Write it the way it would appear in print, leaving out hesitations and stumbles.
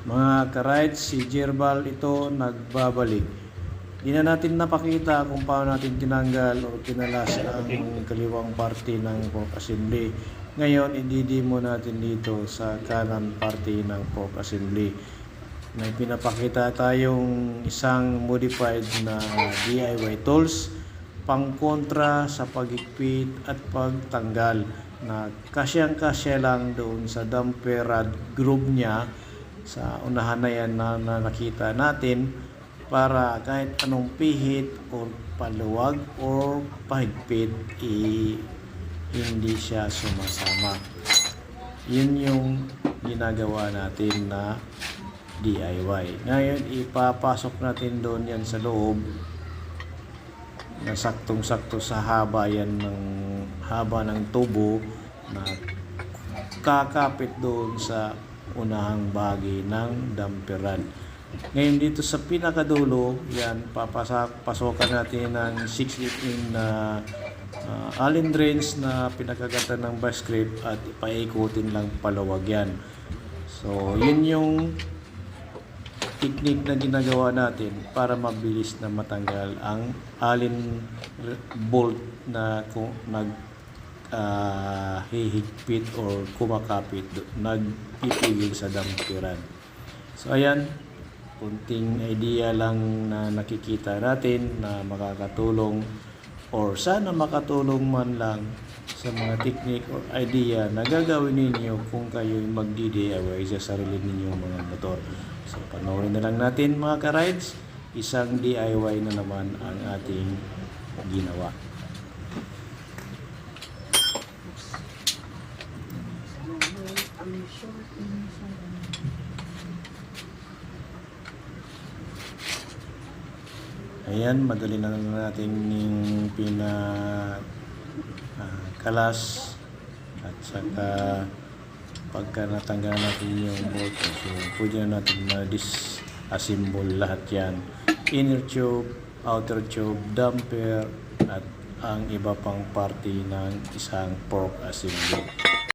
Mga ka-rides, si Jerbal ito nagbabalik. Di na natin napakita kung paano natin tinanggal o kinalas ang kaliwang parte ng fork assembly. Ngayon, i-demo natin dito sa kanan parte ng fork assembly. May pinapakita tayong isang modified na DIY tools pang-kontra sa pagigpit at pagtanggal na kasyang-kasya lang doon sa damper rod groove niya sa unahan na yan na nakita natin, para kahit anong pihit o paluwag o pahigpit hindi siya sumasama. Yun yung ginagawa natin na DIY. Ngayon ipapasok natin doon yan sa loob na saktong-sakto sa haba yan ng haba ng tubo na kakapit doon sa unahang bahagi ng damper rod. Ngayon dito sa pinakadulo, yan papasokan natin ng 6 na allen drains na pinakagatan ng vice grip at ipaikutin lang paluwag yan. So yun yung technique na ginagawa natin para mabilis na matanggal ang allen bolt na kung hihigpit or kumakapit, nagpipigil sa damperan. So ayan, kunting idea lang na nakikita natin na makakatulong or sana makatulong man lang sa mga technique or idea na gagawin ninyo kung kayo magdi-DIY sa sarili ninyong mga motor. So panoorin na lang natin mga ka-rides, isang DIY na naman ang ating ginawa. Ayan, madali na natin yung kalas at saka pagka natanggal natin yung bolt, so pwede na natin ma-disassemble lahat yan, inner tube, outer tube, damper at ang iba pang parte ng isang fork assembly.